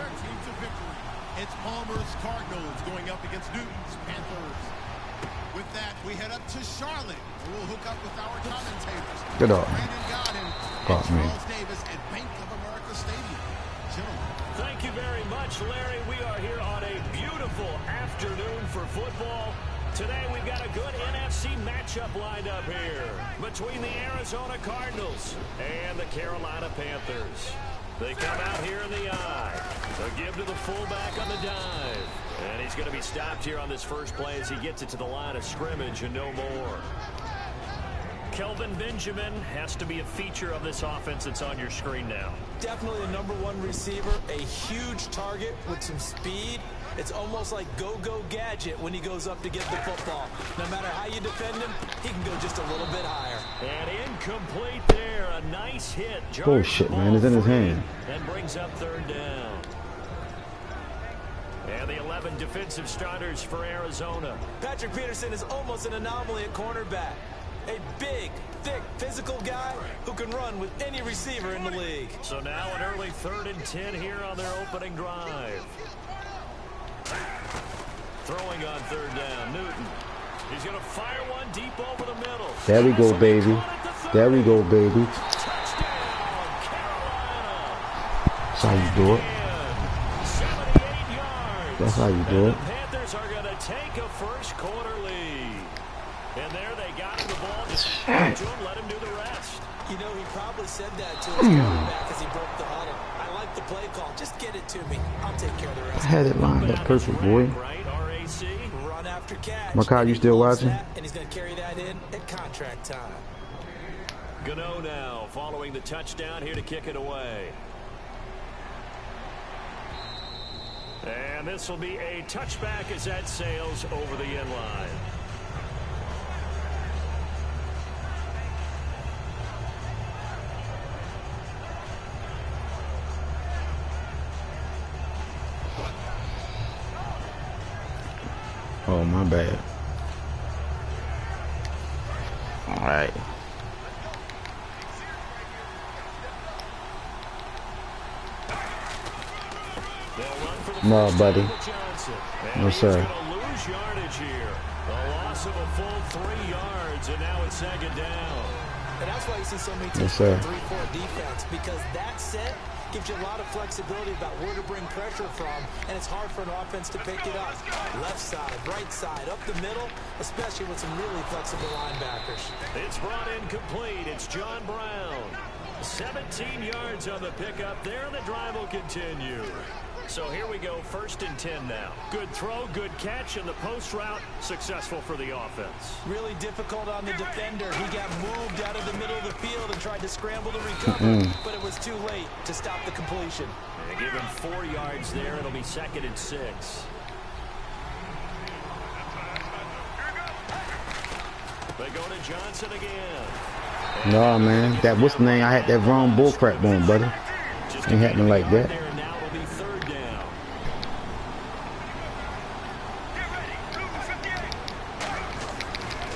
their team to victory. It's Palmer's Cardinals going up against Newton's Panthers. With that, we head up to Charlotte. We'll hook up with our commentators. Get up. Brandon Godden and Charles Davis at Bank of America Stadium. Gentlemen. Thank you very much, Larry. We are here on a beautiful afternoon for football. Today we've got a good NFC matchup lined up here between the Arizona Cardinals and the Carolina Panthers. They come out here in the eye. They'll give to the fullback on the dive. And he's going to be stopped here on this first play as he gets it to the line of scrimmage and no more. Kelvin Benjamin has to be a feature of this offense that's on your screen now. Definitely the #1 receiver, a huge target with some speed. It's almost like go-go gadget when he goes up to get the football. No matter how you defend him, he can go just a little bit higher. And incomplete there. A nice hit. Oh, shit, man. It's in his hand. And brings up third down. And the 11 defensive starters for Arizona. Patrick Peterson is almost an anomaly at cornerback. A big, thick, physical guy who can run with any receiver in the league. So now an early 3rd and 10 here on their opening drive. Throwing on third down, Newton. He's going to fire one deep over the middle. There we go, baby. There we go, baby. Touchdown, Carolina. That's how you do it. 78 yards. That's how you do it. The Panthers are going to take a first quarter lead. And there they got him the ball. Just to him, let him do the rest. You know, he probably said that to his quarterback as he broke the huddle. I like the play call. Just get it to me. I'll take care of the rest. I had it lined up perfect, boy. Right, RAC. Run after catch. Makai, you still watching? And he's going to carry that in at contract time. Gano now following the touchdown here to kick it away. And this will be a touchback as that sails over the end line. Oh, my bad. All right. No, buddy. No, sir. Lose yardage here. A loss of a full 3 yards, and now it's 2nd down. And that's why you see so many teams Yes, sir. 3-4 defense, because that set gives you a lot of flexibility about where to bring pressure from, and it's hard for an offense to pick it up. Left side, right side, up the middle, especially with some really flexible linebackers. It's brought in complete. It's John Brown. 17 yards on the pickup there, and the drive will continue. So here we go, 1st and 10 now. Good throw, good catch, and the post route successful for the offense. Really difficult on the defender. He got moved out of the middle of the field and tried to scramble to recover, but it was too late to stop the completion. And give him 4 yards there. It'll be 2nd and 6. They go to Johnson again. No, man. That what's the name? I had that wrong bull crap on, buddy. Ain't happening like that. Now it'll be 3rd down.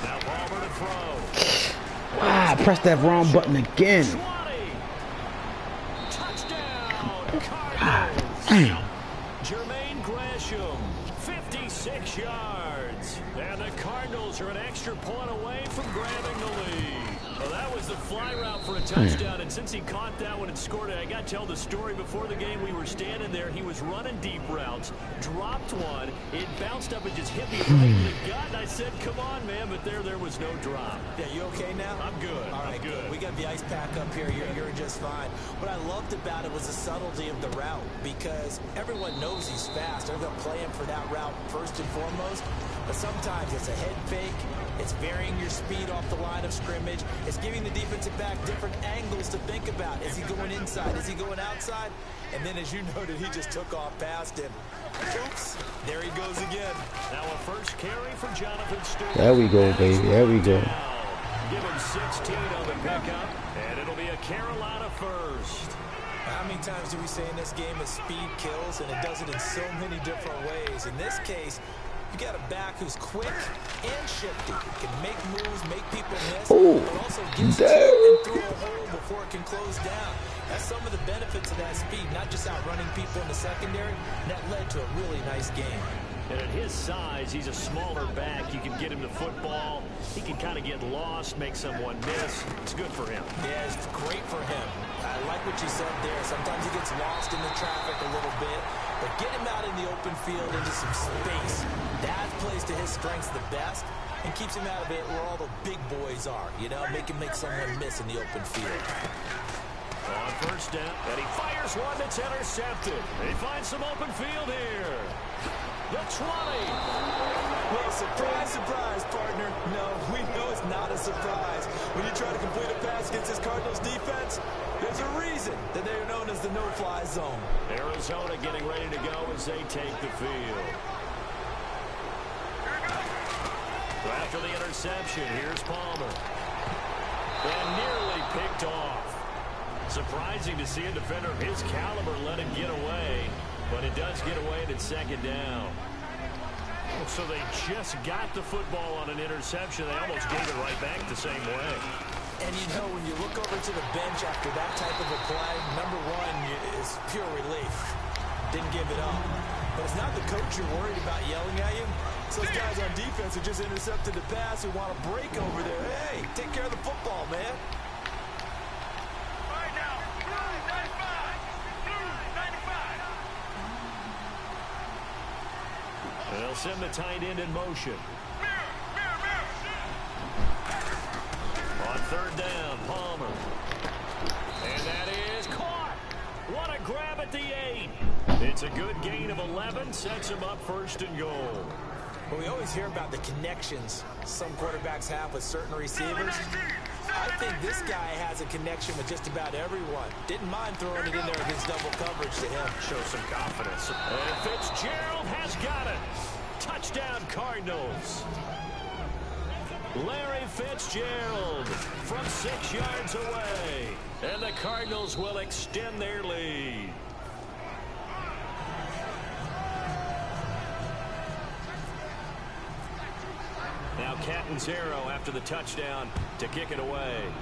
Now Palmer to throw. Ah, I pressed that wrong button again. 20. Touchdown, Cardinals. Damn. Jermaine Gresham, 56 yards. And the Cardinals are an extra point away from grabbing the lead. Well, that was the fly route for a touchdown, and since he caught that one and scored it, I got to tell the story. Before the game, we were standing there. He was running deep routes, dropped one. It bounced up and just hit me right in the gut, and I said, come on, man, but there was no drop. Yeah, you okay now? I'm good. All right, I'm good. We got the ice pack up here. You're just fine. What I loved about it was the subtlety of the route, because everyone knows he's fast. They're going to play him for that route first and foremost, but sometimes it's a head fake. It's varying your speed off the line of scrimmage. It's giving the defensive back different angles to think about. Is he going inside? Is he going outside? And then, as you noted, he just took off past him. Oops. There he goes again. Now a first carry for Jonathan Stewart. There we go, baby. There we go. Give him 16 on the pickup, and it'll be a Carolina first. How many times do we say in this game that speed kills, and it does it in so many different ways? In this case, you got a back who's quick and shifty, can make moves, make people miss, but also gets it and through a hole before it can close down. That's some of the benefits of that speed, not just outrunning people in the secondary. That led to a really nice game. And at his size, he's a smaller back. You can get him the football. He can kind of get lost, make someone miss. It's good for him. Yeah, it's great for him. I like what you said there. Sometimes he gets lost in the traffic a little bit, but get him out in the open field into some space. That plays to his strengths the best and keeps him out of it where all the big boys are, you know, make someone miss in the open field. On first down, and he fires one that's intercepted. He finds some open field here. The 20. Well, surprise, surprise, partner. No, we know it's not a surprise. When you try to complete a pass against this Cardinals defense, there's a reason that they are known as the no-fly zone. Arizona getting ready to go as they take the field. So after the interception, here's Palmer. And nearly picked off. Surprising to see a defender of his caliber let him get away. But it does get away and it's second down. So they just got the football on an interception. They almost gave it right back the same way. And you know, when you look over to the bench after that type of a play, number one is pure relief. Didn't give it up. But it's not the coach you're worried about yelling at you. It's those guys on defense who just intercepted the pass who want to break over there. Hey, take care of the football, man. They'll send the tight end in motion. On third down, Palmer. And that is caught. What a grab at the 8. It's a good gain of 11. Sets him up first and goal. Well, we always hear about the connections some quarterbacks have with certain receivers. I think this guy has a connection with just about everyone. Didn't mind throwing it in there against double coverage to him. Show some confidence. And Fitzgerald has got it. Touchdown, Cardinals. Larry Fitzgerald from 6 yards away. And the Cardinals will extend their lead. Now Catanzaro after the touchdown to kick it away.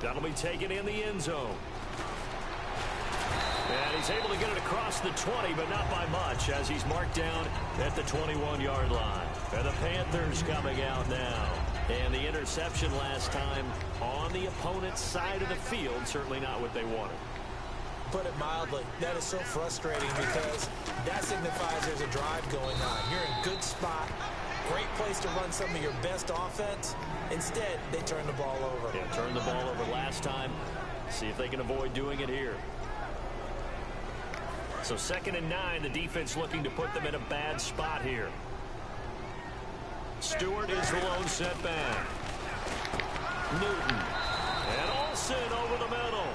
That'll be taken in the end zone. And he's able to get it across the 20, but not by much, as he's marked down at the 21-yard line. And the Panthers coming out now. And the interception last time on the opponent's side of the field, certainly not what they wanted. Put it mildly, that is so frustrating because that signifies there's a drive going on. You're in a good spot, great place to run some of your best offense. Instead, they turn the ball over. Yeah, turned the ball over last time. See if they can avoid doing it here. So 2nd and 9, the defense looking to put them in a bad spot here. Stewart is the lone setback. Newton. And Olsen over the middle.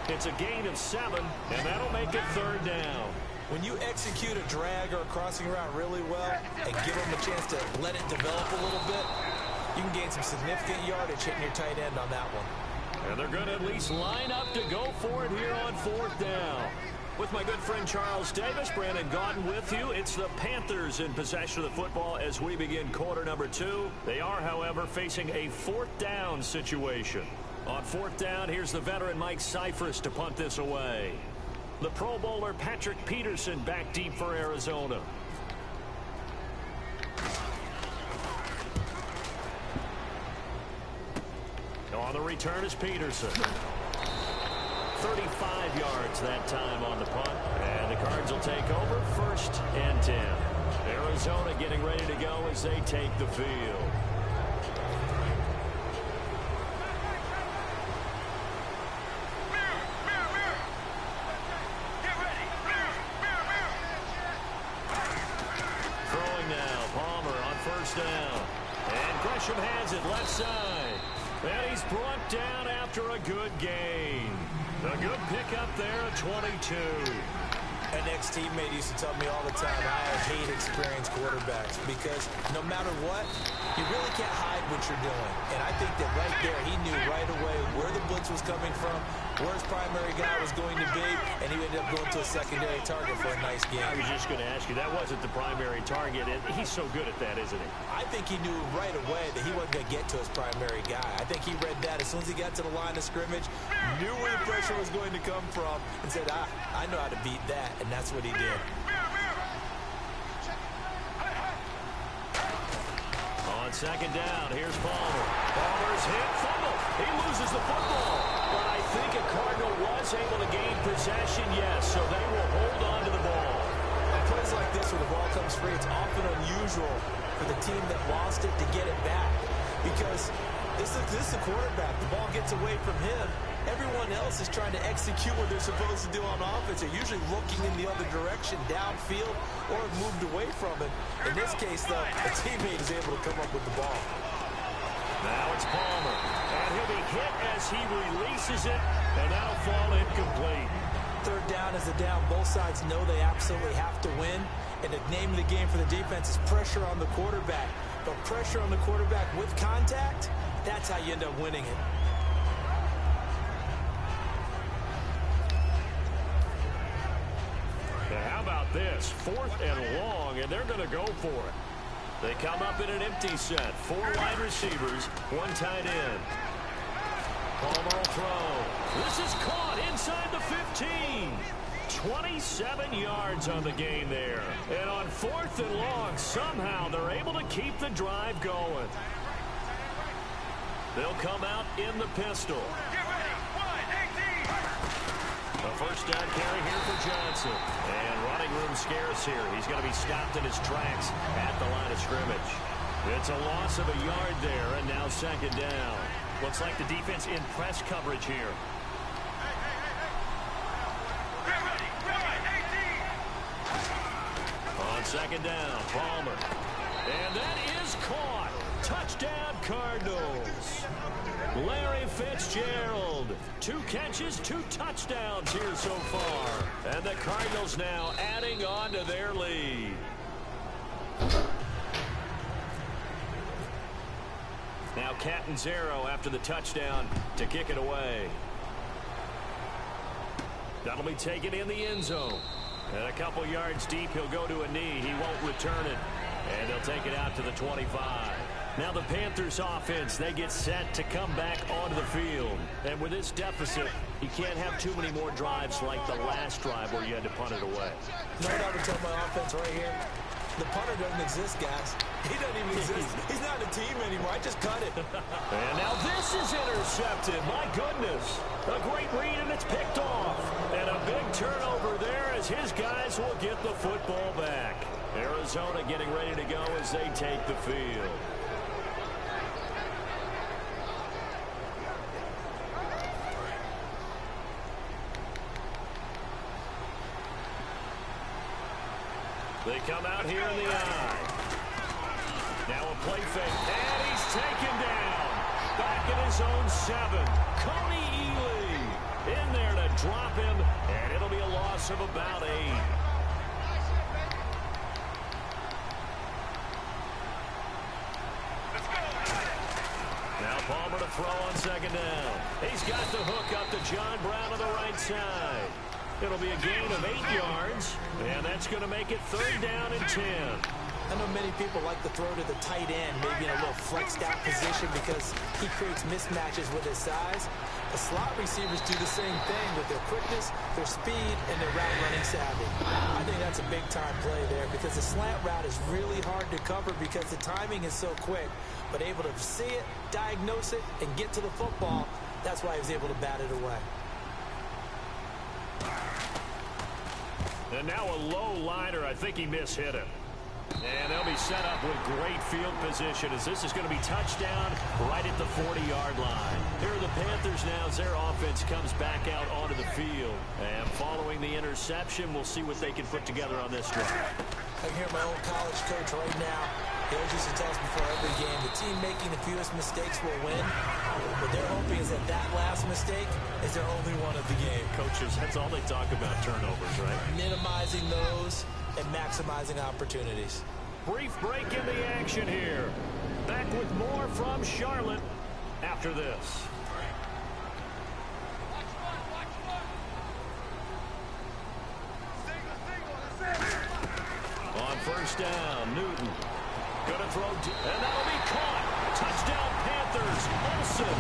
It's a gain of 7, and that'll make it 3rd down. When you execute a drag or a crossing route really well and give them a chance to let it develop a little bit, you can gain some significant yardage hitting your tight end on that one. And they're going to at least line up to go for it here on 4th down. With my good friend Charles Davis, Brandon Gaudin with you. It's the Panthers in possession of the football as we begin quarter number 2. They are, however, facing a 4th down situation. On 4th down, here's the veteran Mike Cyphers to punt this away. The Pro Bowler Patrick Peterson back deep for Arizona. On the return is Peterson. 35 yards that time on the punt. And the Cards will take over 1st and 10. Arizona getting ready to go as they take the field. Throwing now, Palmer on 1st down. And Gresham has it left side. And he's brought down after a good gain. A good pickup there at 22. An ex-teammate used to tell me all the time, I hate experienced quarterbacks because no matter what, you really can't hide what you're doing. And I think that right there, he knew right away where the blitz was coming from, where his primary guy was going to be, and and he ended up going to a secondary target for a nice game. I was just going to ask you, that wasn't the primary target, and he's so good at that, isn't he? I think he knew right away that he wasn't going to get to his primary guy. I think he read that as soon as he got to the line of scrimmage, knew where the pressure was going to come from, and said, I know how to beat that, and that's what he did. On second down, here's Palmer. Palmer's hit, fumble. He loses the football. But I think a Cardinal was able to gain possession, yes, so they will hold on to the ball. And plays like this where the ball comes free, it's often unusual for the team that lost it to get it back. Because this is the quarterback. The ball gets away from him. Everyone else is trying to execute what they're supposed to do on offense. They're usually looking in the other direction, downfield, or have moved away from it. In this case, though, a teammate is able to come up with the ball. Now it's Palmer, and he'll be hit as he releases it, and that'll fall incomplete. Third down is the down. Both sides know they absolutely have to win, and the name of the game for the defense is pressure on the quarterback. But pressure on the quarterback with contact, that's how you end up winning it. How about this? 4th and long, and they're going to go for it. They come up in an empty set. 4 wide receivers, 1 tight end. Palmer will throw. This is caught inside the 15. 27 yards on the gain there. And on 4th and long, somehow they're able to keep the drive going. They'll come out in the pistol. A first down carry here for Johnson. And running room scarce here. He's going to be stopped in his tracks at the line of scrimmage. It's a loss of a yard there, and now second down. Looks like the defense in press coverage here. On second down, Palmer. And that is caught. Touchdown, Cardinals. Larry Fitzgerald. 2 catches, 2 touchdowns here so far. And the Cardinals now adding on to their lead. Now Catanzaro after the touchdown to kick it away. That'll be taken in the end zone. And a couple yards deep, he'll go to a knee. He won't return it. And they'll take it out to the 25. Now the Panthers offense, they get set to come back onto the field. And with this deficit, you can't have too many more drives like the last drive where you had to punt it away. No, I would tell my offense right here, the punter doesn't exist, guys. He doesn't even exist. He's not a team anymore. I just cut it. And now this is intercepted. My goodness. A great read, and it's picked off. And a big turnover there as his guys will get the football back. Arizona getting ready to go as they take the field. They come out here in the eye. Now a play fake, and he's taken down. Back in his own 7. Cody Ely in there to drop him, and it'll be a loss of about 8. Now Palmer to throw on second down. He's got the hook up to John Brown on the right side. It'll be a gain of 8 yards, and that's going to make it 3rd down and 10. I know many people like to throw to the tight end, maybe in a little flexed out position because he creates mismatches with his size. The slot receivers do the same thing with their quickness, their speed, and their route running savvy. I think that's a big time play there because the slant route is really hard to cover because the timing is so quick. But able to see it, diagnose it, and get to the football, that's why he was able to bat it away. And now a low liner. I think he mishit it. And they'll be set up with great field position as this is going to be touchdown right at the 40-yard line. Here are the Panthers now as their offense comes back out onto the field. And following the interception, we'll see what they can put together on this drive. I can hear my old college coach right now. He always used to tell us before every game, the team making the fewest mistakes will win. What they're hoping is that that last mistake is their only one of the game. Coaches, that's all they talk about, turnovers, right? Minimizing those and maximizing opportunities. Brief break in the action here. Back with more from Charlotte after this. first down. Newton gonna throw, and that'll be caught. Touchdown Panthers. Olsen.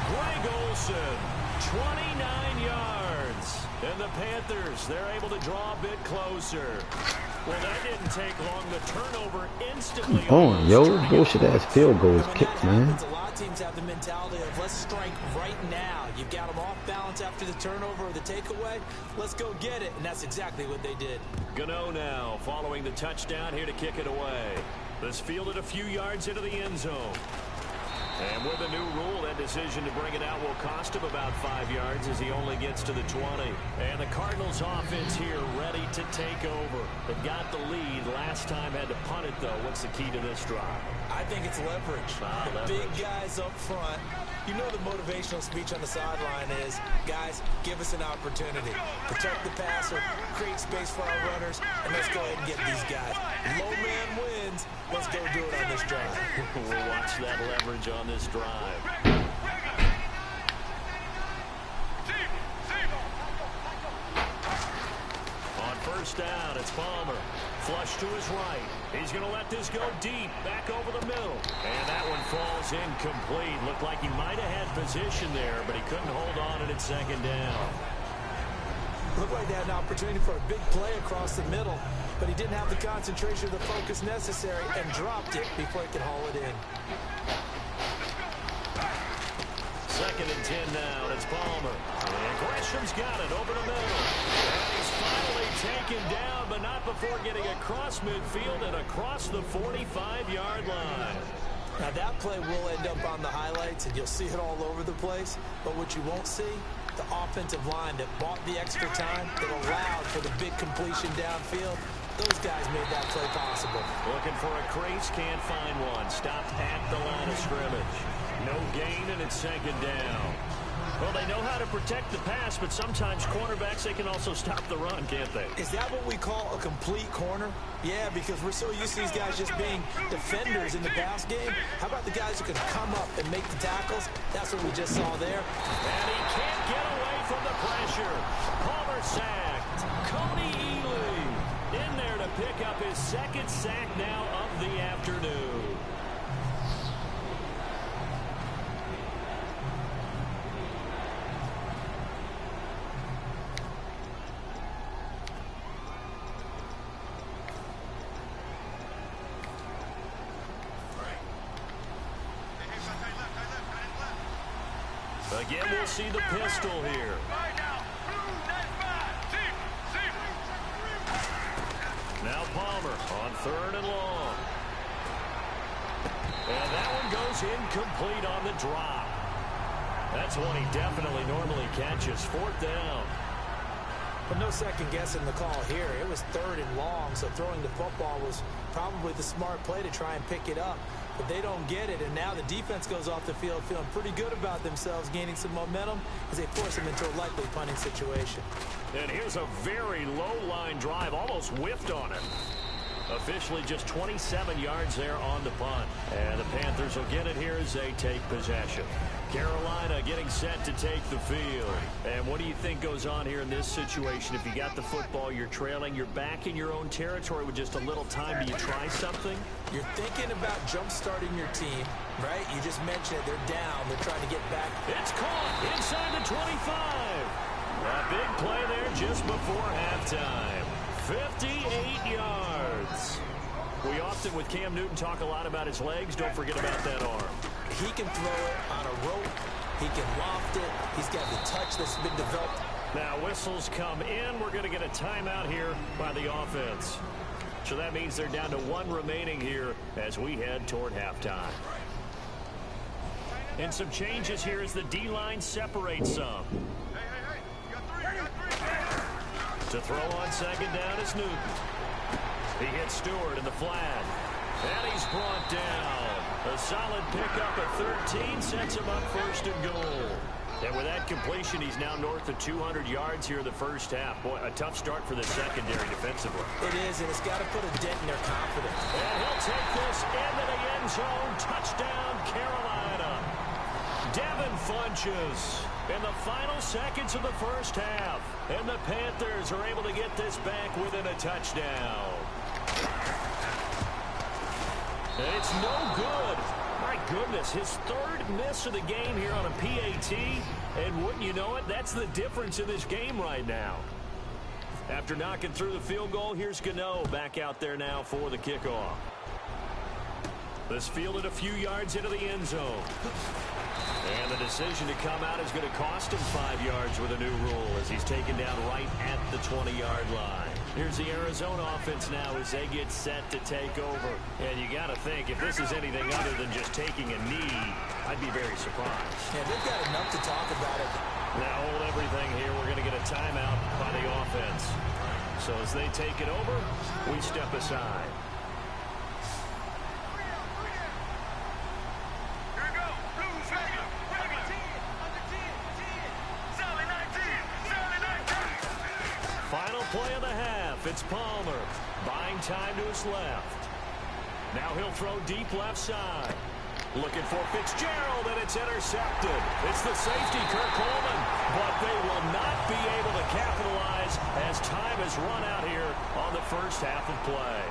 Greg Olsen, 29 yards. And the Panthers, they're able to draw a bit closer. Well, that didn't take long. The turnover instantly. Come on, yo. Bullshit ass field goals kicks, man. A lot of teams have the mentality of let's strike right now. You've got them off balance after the turnover or the takeaway. Let's go get it. And that's exactly what they did. Gano now following the touchdown here to kick it away. This fielded a few yards into the end zone. And with a new rule, that decision to bring it out will cost him about 5 yards as he only gets to the 20. And the Cardinals offense here ready to take over. They've got the lead. Last time had to punt it, though. What's the key to this drive? I think it's leverage. The big guys up front. You know the motivational speech on the sideline is, guys, give us an opportunity. Protect the passer, create space for our runners, and let's go ahead and get these guys. Low man wins. Let's go do it on this drive. We'll watch that leverage on this drive. On first down, it's Palmer. Flush to his right. He's going to let this go deep, back over the middle. And that one falls incomplete. Looked like he might have had position there, but he couldn't hold on at second down. Looked like they had an opportunity for a big play across the middle, but he didn't have the concentration or the focus necessary and dropped it before he could haul it in. Second and 10 now. It's Palmer. And Gresham's got it over the middle. And he's finally taken down, but not before getting across midfield and across the 45-yard line. Now that play will end up on the highlights, and you'll see it all over the place. But what you won't see, the offensive line that bought the extra time, that allowed for the big completion downfield. Those guys made that play possible. Looking for a crease, can't find one. Stopped at the line of scrimmage. No gain, and it's second down. Well, they know how to protect the pass, but sometimes cornerbacks, they can also stop the run, can't they? Is that what we call a complete corner? Yeah, because we're so used to these guys just being defenders in the pass game. How about the guys who can come up and make the tackles? That's what we just saw there. And he can't get away from the pressure. Palmer sacked. Cody Ely in there to pick up his second sack now of the afternoon. Again, we'll see the pistol here. Now Palmer on third and long. And that one goes incomplete on the drop. That's one he definitely normally catches. Fourth down. But no second guessing the call here. It was third and long, so throwing the football was probably the smart play to try and pick it up. But they don't get it, and now the defense goes off the field feeling pretty good about themselves, gaining some momentum as they force them into a likely punting situation. And here's a very low-line drive, almost whiffed on it. Officially just 27 yards there on the punt. And the Panthers will get it here as they take possession. Carolina getting set to take the field. And what do you think goes on here in this situation? If you got the football, you're trailing, you're back in your own territory with just a little time. Do you try something? You're thinking about jump-starting your team, right? You just mentioned it. They're down. They're trying to get back. It's caught inside the 25. A big play there just before halftime. 58 yards. We often, with Cam Newton, talk a lot about his legs. Don't forget about that arm. He can throw it on a rope. He can loft it. He's got the touch that's been developed. Now whistles come in. We're going to get a timeout here by the offense. So that means they're down to one remaining here as we head toward halftime. And some changes here as the D-line separates some. To throw on second down is Newton. He hits Stewart in the flat. And he's brought down. A solid pickup at 13 sets him up first and goal. And with that completion, he's now north of 200 yards here in the first half. Boy, a tough start for the secondary defensively. It is, and it's got to put a dent in their confidence. And he'll take this into the end zone. Touchdown, Carolina. Devin Funches in the final seconds of the first half. And the Panthers are able to get this back within a touchdown. And it's no good. My goodness, his third miss of the game here on a PAT. And wouldn't you know it, that's the difference in this game right now. After knocking through the field goal, here's Gano back out there now for the kickoff. This fielded a few yards into the end zone. And the decision to come out is going to cost him 5 yards with a new rule as he's taken down right at the 20-yard line. Here's the Arizona offense now as they get set to take over. And you got to think, if this is anything other than just taking a knee, I'd be very surprised. Yeah, they've got enough to talk about it. Now hold everything here. We're going to get a timeout by the offense. So as they take it over, we step aside. Final play of the half. It's Palmer buying time to his left. Now he'll throw deep left side. Looking for Fitzgerald, and it's intercepted. It's the safety, Kirk Coleman, but they will not be able to capitalize as time has run out here on the first half of play.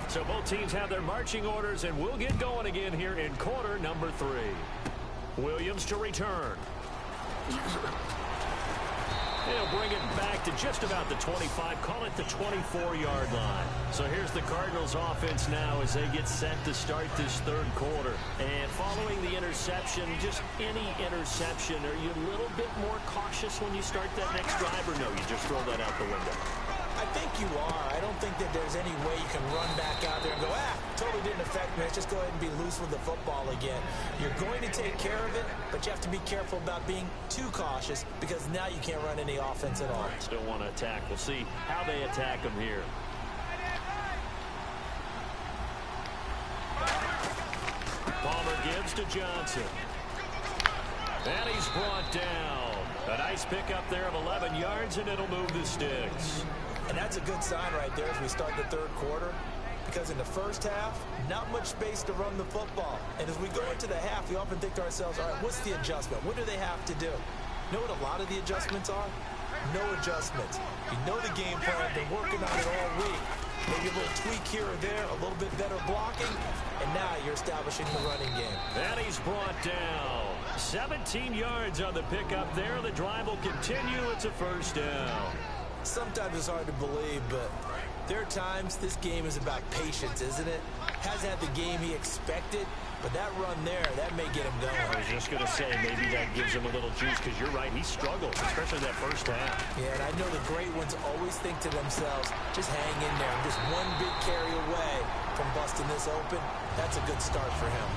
So both teams have their marching orders, and we'll get going again here in quarter number 3. Williams to return. He'll bring it back to just about the 25, call it the 24-yard line. So here's the Cardinals offense now as they get set to start this third quarter. And following the interception, just any interception, are you a little bit more cautious when you start that next drive, or no, you just throw that out the window? I think you are. I don't think that there's any way you can run back out there and go, totally didn't affect me. Let's just go ahead and be loose with the football again. You're going to take care of it, but you have to be careful about being too cautious because now you can't run any offense at all. Still want to attack. We'll see how they attack them here. Palmer gives to Johnson. And he's brought down. A nice pickup there of 11 yards, and it'll move the sticks. And that's a good sign right there as we start the third quarter. Because in the first half, not much space to run the football. And as we go into the half, we often think to ourselves, all right, what's the adjustment? What do they have to do? You know what a lot of the adjustments are? No adjustments. You know the game plan. Been working on it all week. Maybe a little tweak here or there, a little bit better blocking, and now you're establishing the running game. And he's brought down. 17 yards on the pickup there. The drive will continue. It's a first down. Sometimes it's hard to believe, but there are times this game is about patience, isn't it? Hasn't had the game he expected, but that run there, that may get him going. I was just going to say, maybe that gives him a little juice, because you're right, he struggled, especially that first half. Yeah, and I know the great ones always think to themselves, just hang in there. I'm just one big carry away from busting this open. That's a good start for him.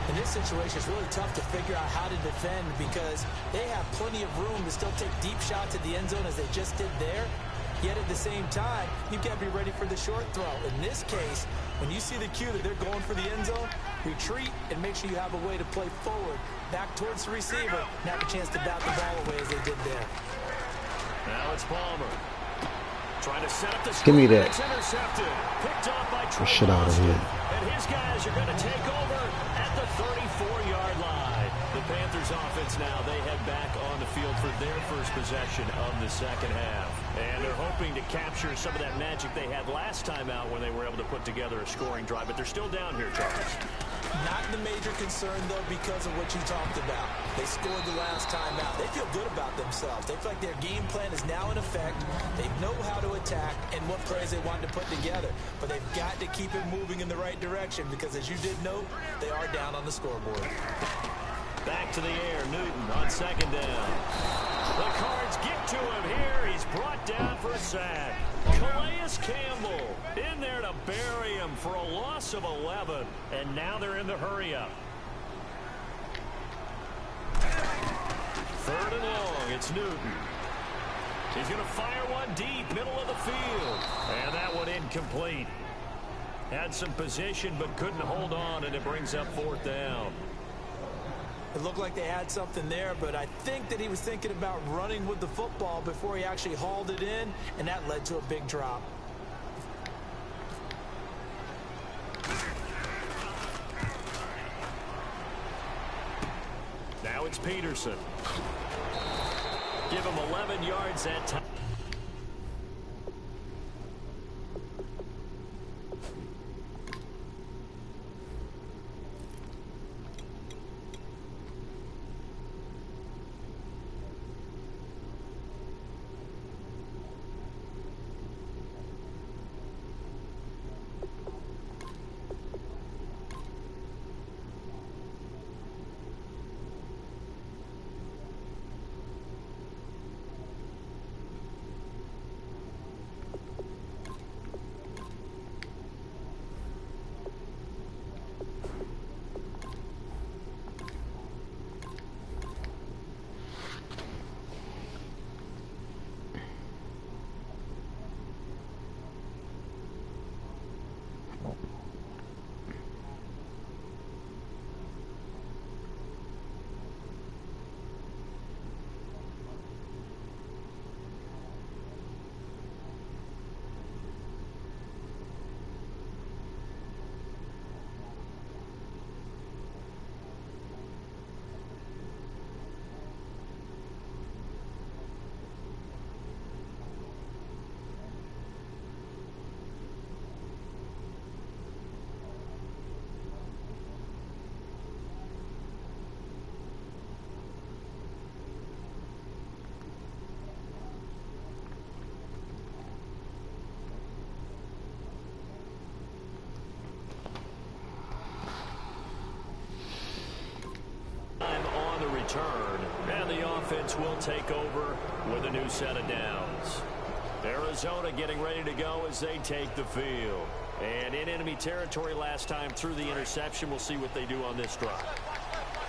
In this situation, it's really tough to figure out how to defend because they have plenty of room to still take deep shots at the end zone as they just did there. Yet at the same time, you've got to be ready for the short throw. In this case, when you see the cue that they're going for the end zone, retreat and make sure you have a way to play forward, back towards the receiver, and have a chance to bat the ball away as they did there. Now it's Palmer. Trying to set up the Give me that. It's intercepted. Picked off by Trey shit out of Boston. here. And his guys are going to take over at the 34-yard line. The Panthers offense now, they head back on the field for their first possession of the second half. And they're hoping to capture some of that magic they had last time out when they were able to put together a scoring drive. But they're still down here, Charles. Not the major concern, though, because of what you talked about. They scored the last time out. They feel good about themselves. They feel like their game plan is now in effect. They know how to attack and what plays they want to put together. But they've got to keep it moving in the right direction because, as you did note, they are down on the scoreboard. Back to the air, Newton on second down. The Cards get to him here. He's brought down for a sack. Calais Campbell in there to bury him for a loss of 11. And now they're in the hurry-up. Third and long, it's Newton. He's going to fire one deep, middle of the field. And that one incomplete. Had some position but couldn't hold on, and it brings up fourth down. It looked like they had something there, but I think that he was thinking about running with the football before he actually hauled it in, and that led to a big drop. Now it's Peterson. Give him 11 yards that time. On the return, and the offense will take over with a new set of downs. Arizona getting ready to go as they take the field. And in enemy territory last time through the interception. We'll see what they do on this drive.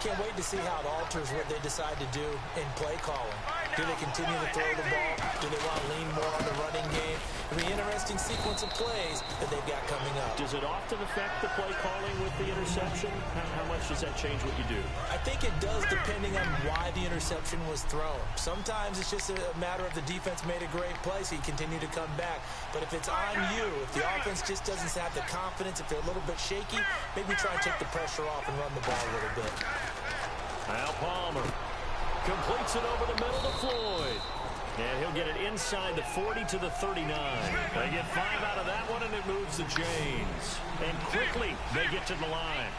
Can't wait to see how it alters what they decide to do in play calling. Do they continue to throw the ball? Do they want to lean more on the running game? It'll be an interesting sequence of plays that they've got coming up. Does it often affect the play calling with the interception? How much does that change what you do? I think it does depending on why the interception was thrown. Sometimes it's just a matter of the defense made a great play, so you continue to come back. But if it's on you, if the offense just doesn't have the confidence, if they're a little bit shaky, maybe try and take the pressure off and run the ball a little bit. Now Palmer completes it over the middle to Floyd. And he'll get it inside the 40 to the 39. They get 5 out of that one, and it moves the chains. And quickly, they get to the line.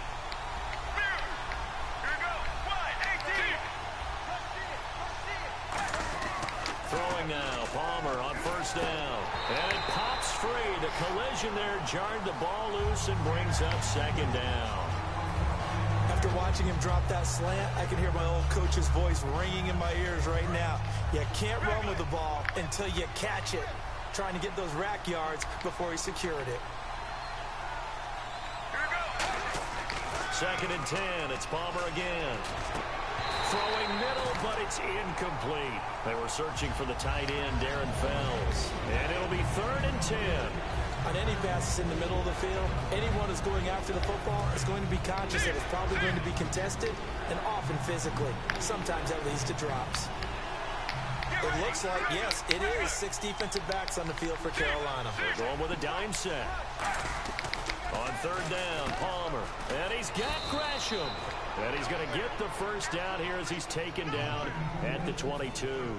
Throwing now, Palmer on first down. And it pops free. The collision there jarred the ball loose and brings up second down. After watching him drop that slant, I can hear my old coach's voice ringing in my ears right now. You can't run with the ball until you catch it. Trying to get those rack yards before he secured it. Second and 10. It's Palmer again. Throwing middle, but it's incomplete. They were searching for the tight end, Darren Fells. And it'll be 3rd and 10. On any passes in the middle of the field, anyone who's going after the football is going to be conscious that it's probably going to be contested and often physically. Sometimes that leads to drops. It looks like, yes, it is 6 defensive backs on the field for Carolina. They're going with a dime set. On 3rd down, Palmer. And he's got Gresham. And he's going to get the first down here as he's taken down at the 22.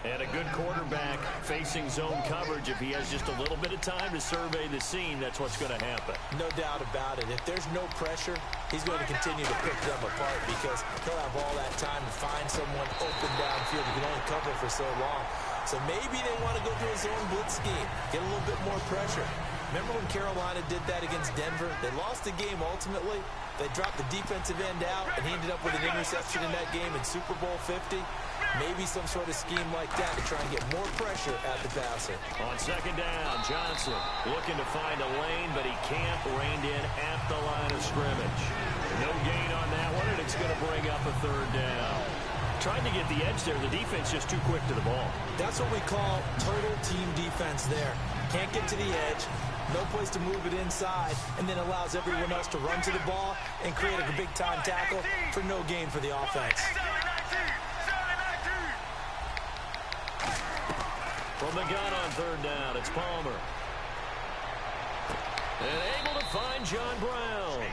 And a good quarterback facing zone coverage. If he has just a little bit of time to survey the scene, that's what's going to happen. No doubt about it. If there's no pressure, he's going to continue to pick them apart because he'll have all that time to find someone open downfield. You can only cover for so long. So maybe they want to go to a zone blitz scheme, get a little bit more pressure. Remember when Carolina did that against Denver? They lost the game ultimately. They dropped the defensive end out, and he ended up with an interception in that game in Super Bowl 50. Maybe some sort of scheme like that to try and get more pressure at the passer. On 2nd down, Johnson looking to find a lane, but he can't. Reined in at the line of scrimmage. No gain on that one, and it's going to bring up a 3rd down. Trying to get the edge there. The defense just too quick to the ball. That's what we call total team defense there. Can't get to the edge. No place to move it inside, and then allows everyone else to run to the ball and create a big-time tackle for no gain for the offense. From the gun on third down, it's Palmer. And able to find John Brown.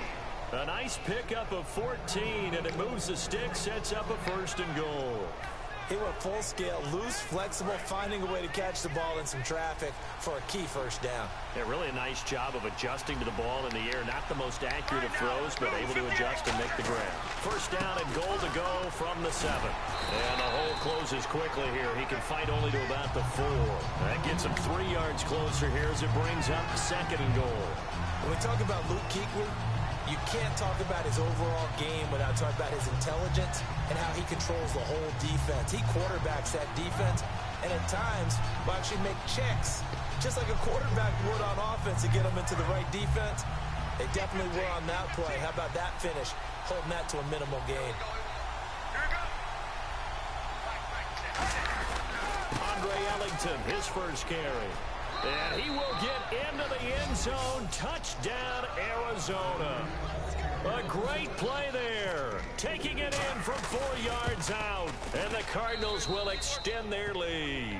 A nice pickup of 14, and it moves the stick, sets up a 1st and goal. He went full scale, loose, flexible, finding a way to catch the ball in some traffic for a key 1st down. Yeah, really a nice job of adjusting to the ball in the air. Not the most accurate of throws, but able to adjust and make the grab. 1st down and goal to go from the 7. And the hole closes quickly here. He can fight only to about the 4. That gets him 3 yards closer here as it brings up 2nd and goal. When we talk about Luke Kuechly, you can't talk about his overall game without talking about his intelligence and how he controls the whole defense. He quarterbacks that defense, and at times will actually make checks, just like a quarterback would on offense to get them into the right defense. They definitely were on that play. How about that finish, holding that to a minimal gain. Andre Ellington, his 1st carry. And he will get into the end zone. Touchdown, Arizona. A great play there. Taking it in from 4 yards out. And the Cardinals will extend their lead.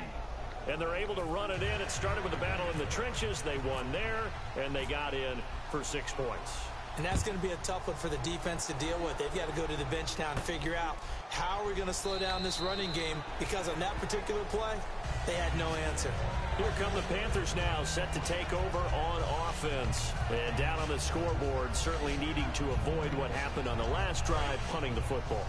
And they're able to run it in. It started with a battle in the trenches. They won there, and they got in for 6 points. And that's going to be a tough one for the defense to deal with. They've got to go to the bench now and figure out how are we going to slow down this running game, because on that particular play, they had no answer. Here come the Panthers now, set to take over on offense. And down on the scoreboard, certainly needing to avoid what happened on the last drive, punting the football.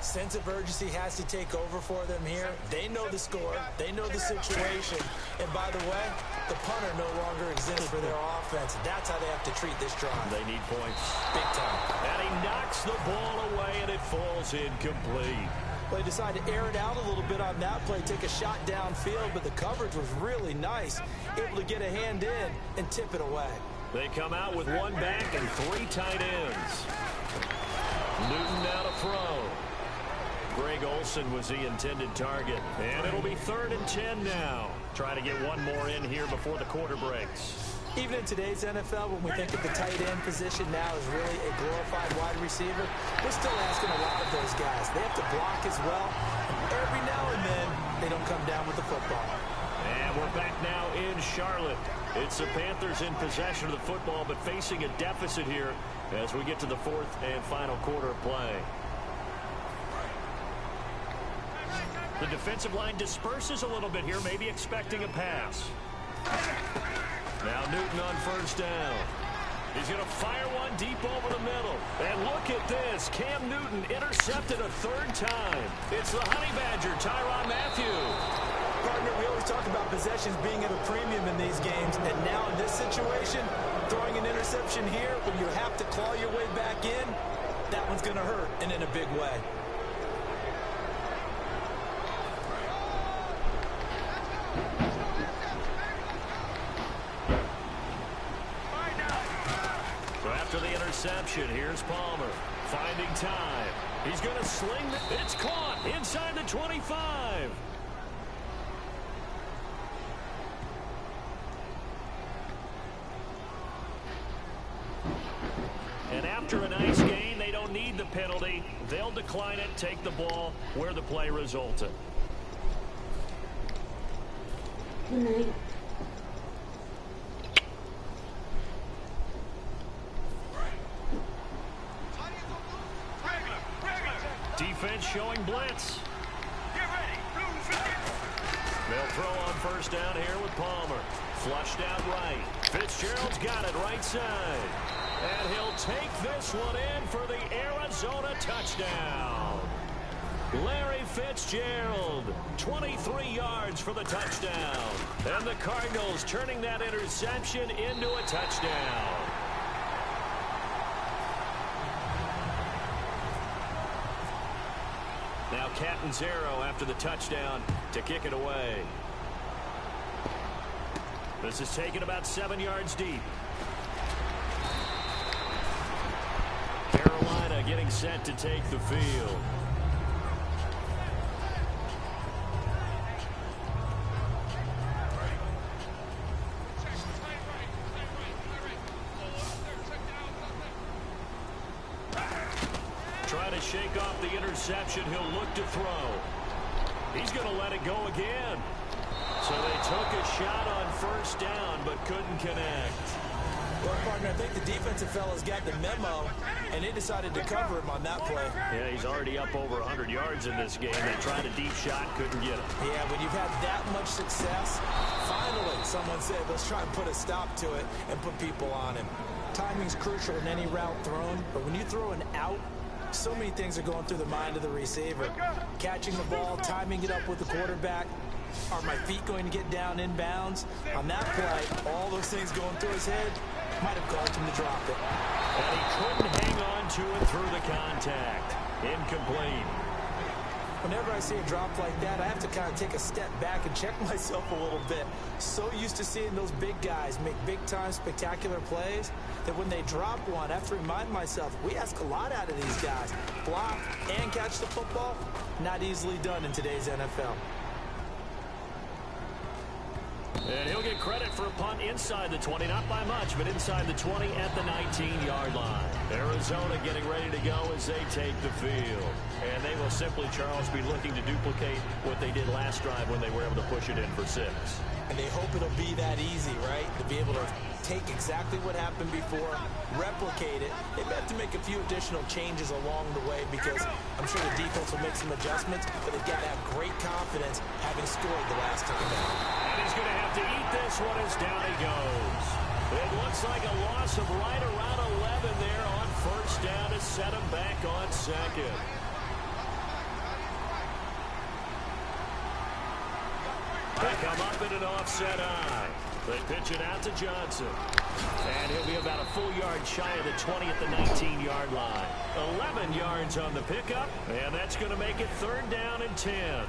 Sense of urgency has to take over for them here. They know the score. They know the situation. And by the way, the punter no longer exists for their offense. That's how they have to treat this drive. They need points. Big time. And he knocks the ball away, and it falls incomplete. Well, they decided to air it out a little bit on that play, take a shot downfield, but the coverage was really nice. Able to get a hand in and tip it away. They come out with 1 back and 3 tight ends. Newton now to throw. Greg Olsen was the intended target. And it'll be 3rd and 10 now. Try to get 1 more in here before the quarter breaks. Even in today's NFL, when we think of the tight end position now as really a glorified wide receiver, we're still asking a lot of those guys. They have to block as well. And every now and then, they don't come down with the football. And we're back now in Charlotte. It's the Panthers in possession of the football, but facing a deficit here as we get to the 4th and final quarter of play. The defensive line disperses a little bit here, maybe expecting a pass. Now Newton on 1st down. He's going to fire one deep over the middle. And look at this. Cam Newton intercepted a 3rd time. It's the Honey Badger, Tyrann Mathieu. Partner, we always talk about possessions being at a premium in these games. And now in this situation, throwing an interception here when you have to claw your way back in, that one's going to hurt, and in a big way. After the interception, here's Palmer finding time. He's going to sling it. It's caught inside the 25. And after a nice gain, they don't need the penalty. They'll decline it, take the ball where the play resulted. Defense showing blitz. They'll throw on 1st down here with Palmer. Flushed out right. Fitzgerald's got it right side. And he'll take this one in for the Arizona touchdown. Larry Fitzgerald, 23 yards for the touchdown. And the Cardinals turning that interception into a touchdown. Now Catanzaro after the touchdown to kick it away. This is taken about 7 yards deep. Carolina getting set to take the field. to shake off the interception. He'll look to throw. He's going to let it go again. So they took a shot on first down, but couldn't connect. Well, partner, I think the defensive fellas got the memo, and they decided to cover him on that play. Yeah, he's already up over 100 yards in this game. They tried a deep shot, couldn't get him. Yeah, when you've had that much success, finally someone said, let's try and put a stop to it and put people on him. Timing's crucial in any route thrown, but when you throw an out, so many things are going through the mind of the receiver. Catching the ball, timing it up with the quarterback. Are my feet going to get down in bounds? On that play, all those things going through his head might have caused him to drop it. And he couldn't hang on to it through the contact. Incomplete. Whenever I see a drop like that, I have to kind of take a step back and check myself a little bit. So used to seeing those big guys make big-time spectacular plays that when they drop one, I have to remind myself, we ask a lot out of these guys. Block and catch the football, not easily done in today's NFL. And he'll get credit for a punt inside the 20, not by much, but inside the 20 at the 19-yard line. Arizona getting ready to go as they take the field. And they will simply, Charles, be looking to duplicate what they did last drive when they were able to push it in for 6. And they hope it'll be that easy, right? To be able to take exactly what happened before, replicate it. They have to make a few additional changes along the way because I'm sure the defense will make some adjustments, but they've got to have great confidence having scored the last time down. And he's going to have to eat this one as down he goes. It looks like a loss of right around 11 there on first down to set him back on second. They come up in an offset eye. They pitch it out to Johnson. And he'll be about a full yard shy of the 20 at the 19-yard line. 11 yards on the pickup, and that's going to make it 3rd down and 10.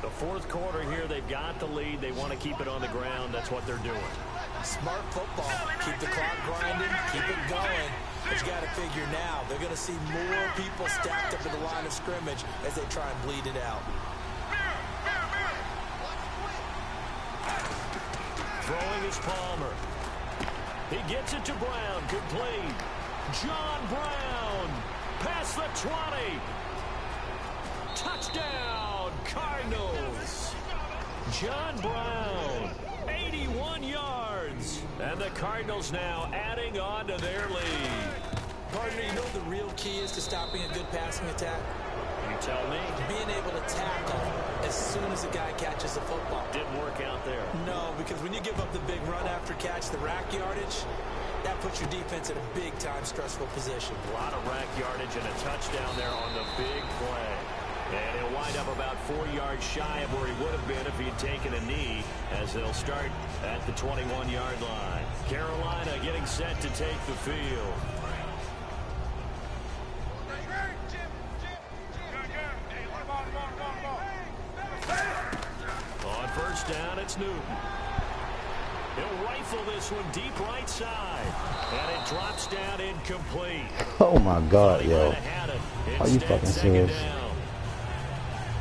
The 4th quarter here, they've got the lead. They want to keep it on the ground. That's what they're doing. Smart football. Keep the clock grinding, keep it going. But you got to figure now, they're going to see more people stacked up at the line of scrimmage as they try and bleed it out. Throwing is Palmer. He gets it to Brown. Complete. John Brown. Past the 20. Touchdown, Cardinals. John Brown. 81 yards. And the Cardinals now adding on to their lead. Partner, you know the real key is to stopping a good passing attack? You tell me. Being able to tackle as soon as a guy catches the football. Didn't work out there. No, because when you give up the big run after catch, the rack yardage, that puts your defense in a big-time stressful position. A lot of rack yardage and a touchdown there on the big play. And he'll wind up about 4 yards shy of where he would have been if he'd taken a knee, as they'll start at the 21-yard line. Carolina getting set to take the field. On first down, it's Newton. He'll rifle this one deep right side. And it drops down incomplete. Oh my God, yo. Are you fucking serious?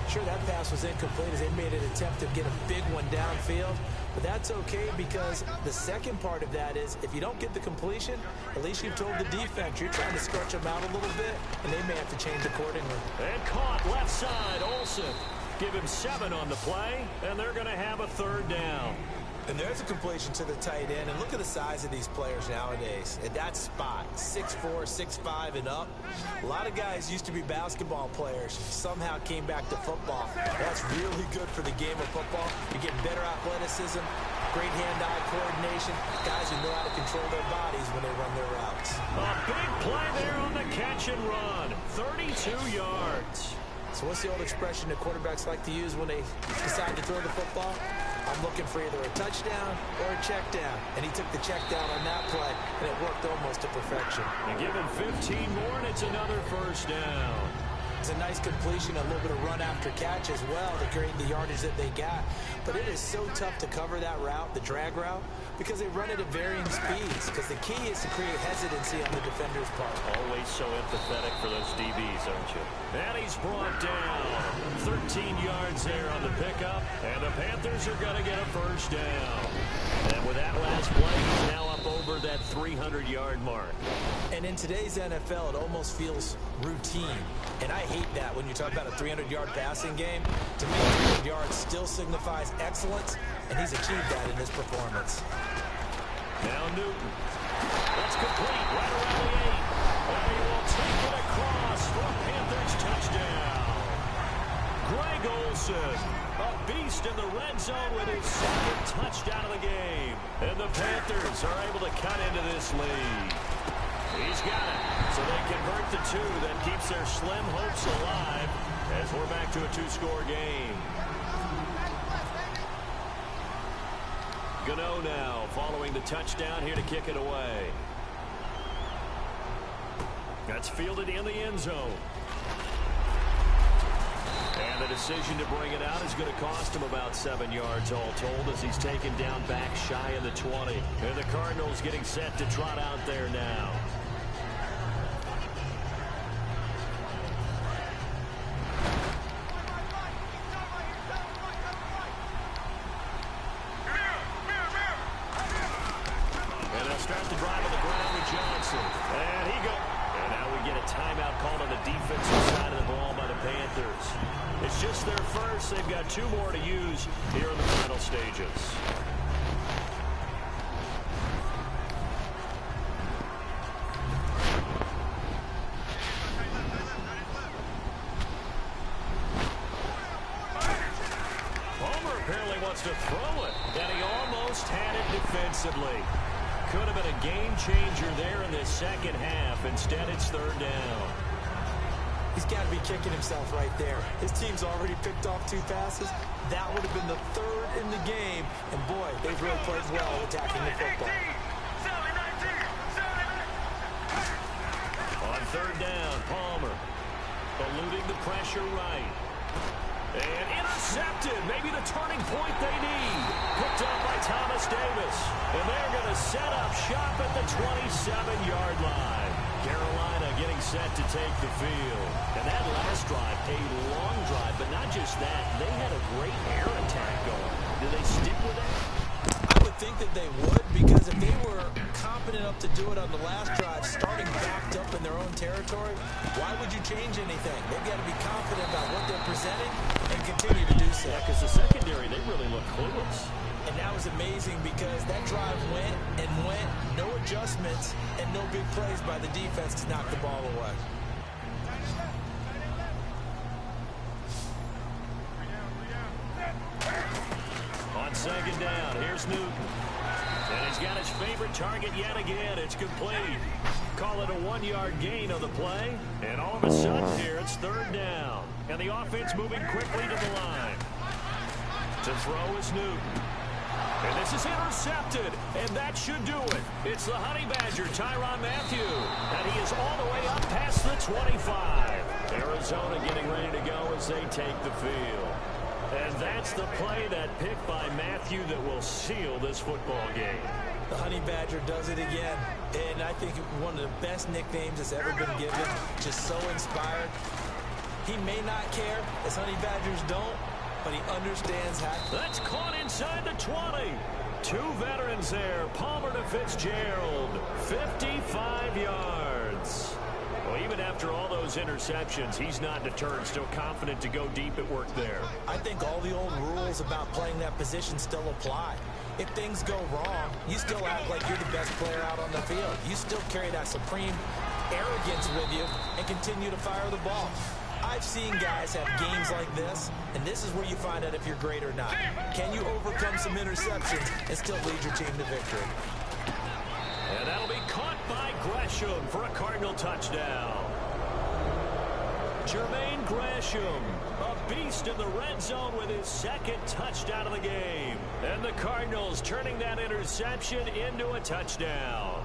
Sure, that pass was incomplete as they made an attempt to get a big one downfield. But that's okay because the second part of that is if you don't get the completion, at least you've told the defense you're trying to stretch them out a little bit, and they may have to change accordingly. And caught left side, Olsen. Give him 7 on the play, and they're going to have a 3rd down. And there's a completion to the tight end. And look at the size of these players nowadays. At that spot, 6'4", 6'5", and up. A lot of guys used to be basketball players. Somehow came back to football. That's really good for the game of football. You get better athleticism, great hand-eye coordination. Guys who know how to control their bodies when they run their routes. A big play there on the catch and run. 32 yards. So what's the old expression that quarterbacks like to use when they decide to throw the football? I'm looking for either a touchdown or a check down. And he took the check down on that play, and it worked almost to perfection. And give him 15 more, and it's another first down. It's a nice completion, a little bit of run after catch as well to create the yardage that they got. But it is so tough to cover that route, the drag route, because they run it at varying speeds. Because the key is to create hesitancy on the defender's part. Always so empathetic for those DBs, aren't you? And he's brought down. 13 yards there on the pickup. And the Panthers are going to get a first down. And with that last play, he's now up over that 300-yard mark. And in today's NFL, it almost feels routine. And I hate that when you talk about a 300-yard passing game. To me, 300 yards still signifies excellence, and he's achieved that in his performance. Now Newton. That's complete right around the 8. And he will take it across for a Panthers touchdown. Greg Olsen, a beast in the red zone with his second touchdown of the game. And the Panthers are able to cut into this lead. He's got it. So they convert the 2. That keeps their slim hopes alive as we're back to a 2-score game. Gano now following the touchdown here to kick it away. That's fielded in the end zone. And the decision to bring it out is going to cost him about 7 yards all told as he's taken down back shy of the 20. And the Cardinals getting set to trot out there now. And they'll start the drive on the ground with Johnson. And he goes. And now we get a timeout called on the defensive side of the ball by the Panthers. It's just their first. They've got 2 more to use here in the final stages. Palmer apparently wants to throw it, and he almost had it defensively. Could have been a game changer there in this second half. Instead, it's 3rd down. He's got to be kicking himself right there. His team's already picked off 2 passes. That would have been the 3rd in the game. And boy, they've really played well attacking the football. On 3rd down, Palmer eluding the pressure right. And intercepted. Maybe the turning point they need. Picked up by Thomas Davis. And they're going to set up shop at the 27-yard line. Carolina getting set to take the field. And that last drive, a long drive, but not just that. They had a great air attack going. Do they stick with that? I would think that they would, because if they were confident enough to do it on the last drive, starting backed up in their own territory, why would you change anything? They've got to be confident about what they're presenting and continue to do so. Yeah, because the secondary, they really look clueless. And that was amazing because that drive went and went, no adjustments, and no big plays by the defense to knock the ball away. On 2nd down, here's Newton. And he's got his favorite target yet again. It's complete. Call it a 1-yard gain on the play. And all of a sudden here, it's 3rd down. And the offense moving quickly to the line. To throw is Newton. And this is intercepted, and that should do it. It's the Honey Badger, Tyrann Mathieu, and he is all the way up past the 25. Arizona getting ready to go as they take the field. And that's the play, that pick by Mathieu, that will seal this football game. The Honey Badger does it again, and I think one of the best nicknames that's ever been given. Just so inspired. He may not care, as Honey Badgers don't, but he understands how. That's caught inside the 20. 2 veterans there. Palmer to Fitzgerald. 55 yards. Well, even after all those interceptions, he's not deterred. Still confident to go deep at work there. I think all the old rules about playing that position still apply. If things go wrong, you still act like you're the best player out on the field. You still carry that supreme arrogance with you and continue to fire the ball. I've seen guys have games like this, and this is where you find out if you're great or not. Can you overcome some interceptions and still lead your team to victory? And that'll be caught by Gresham for a Cardinal touchdown. Jermaine Gresham, a beast in the red zone with his 2nd touchdown of the game. And the Cardinals turning that interception into a touchdown.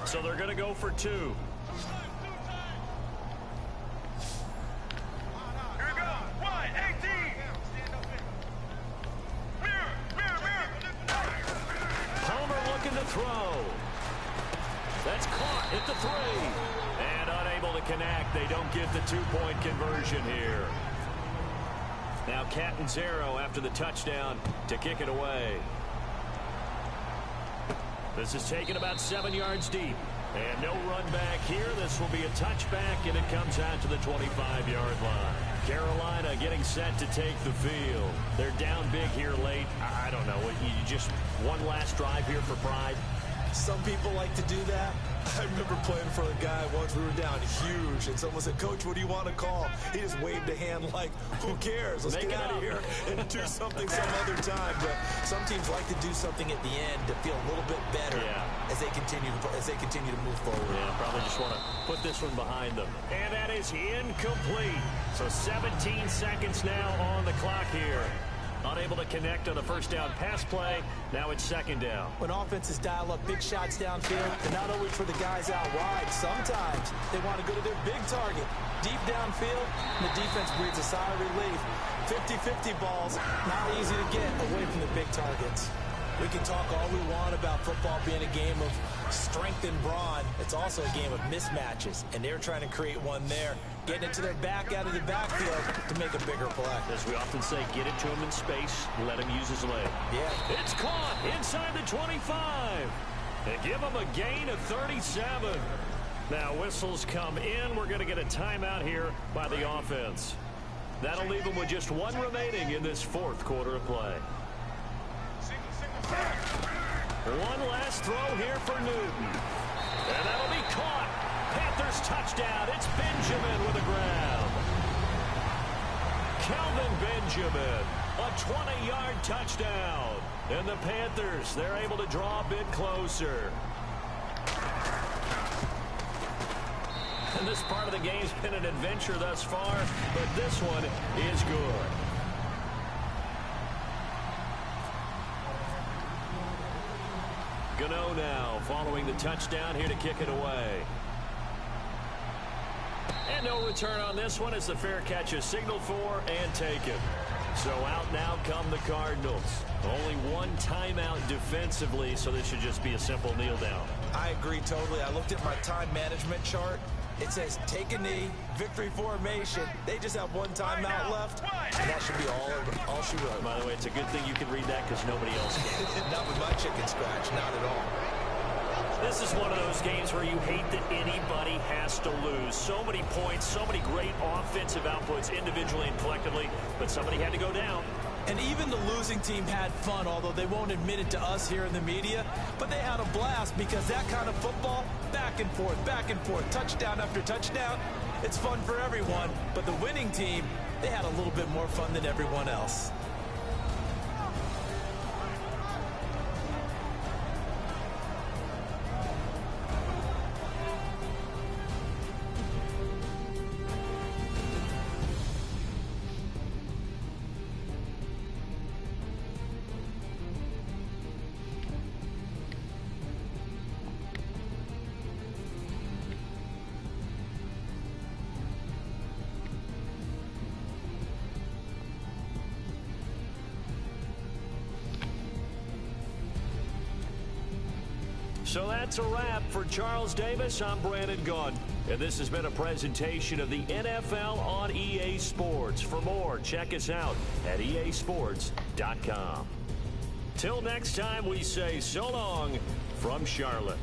So they're going to go for 2. Here we go. 1-18. Palmer looking to throw. That's caught at the 3. And unable to to connect. They don't get the two-point conversion here. Now Catanzaro after the touchdown to kick it away. This is taken about 7 yards deep. And no run back here. This will be a touchback, and it comes out to the 25-yard line. Carolina getting set to take the field. They're down big here late. I don't know. You just one last drive here for pride? Some people like to do that. I remember playing for a guy once. We were down huge, and someone said, "Coach, what do you want to call?" He just waved a hand like, "Who cares? Let's get out of here and do something some other time." But some teams like to do something at the end to feel a little bit better as they continue to move forward. Yeah, probably just want to put this one behind them. And that is incomplete. So 17 seconds now on the clock here. Unable to connect on the first down pass play. Now it's second down. When offenses dial up big shots downfield, and not always for the guys out wide, sometimes they want to go to their big target. Deep downfield, and the defense breathes a sigh of relief. 50-50 balls, not easy to get away from the big targets. We can talk all we want about football being a game of strength and brawn. It's also a game of mismatches, and they're trying to create one there, getting it to their back out of the backfield to make a bigger play. As we often say, get it to him in space, let him use his leg. Yeah. It's caught inside the 25. They give him a gain of 37. Now whistles come in. We're going to get a timeout here by the offense. That'll leave them with just one remaining in this fourth quarter of play. One last throw here for Newton. And that'll be caught. Panthers touchdown. It's Benjamin with a grab. Kelvin Benjamin, a 20-yard touchdown. And the Panthers, they're able to draw a bit closer. And this part of the game's been an adventure thus far, but this one is good. Gano now following the touchdown here to kick it away. And no return on this one as the fair catch is signaled for and taken. So out now come the Cardinals. Only one timeout defensively, so this should just be a simple kneel down. I agree totally. I looked at my time management chart. It says take a knee, victory formation. They just have one timeout left, and that should be all she wrote. By the way, it's a good thing you can read that because nobody else can. Not with my chicken scratch, not at all. This is one of those games where you hate that anybody has to lose. So many points, so many great offensive outputs individually and collectively, but somebody had to go down. And even the losing team had fun, although they won't admit it to us here in the media. But they had a blast because that kind of football, back and forth, touchdown after touchdown, it's fun for everyone. But the winning team, they had a little bit more fun than everyone else. So that's a wrap for Charles Davis. I'm Brandon Gaudin, and this has been a presentation of the NFL on EA Sports. For more, check us out at easports.com. Till next time, we say so long from Charlotte.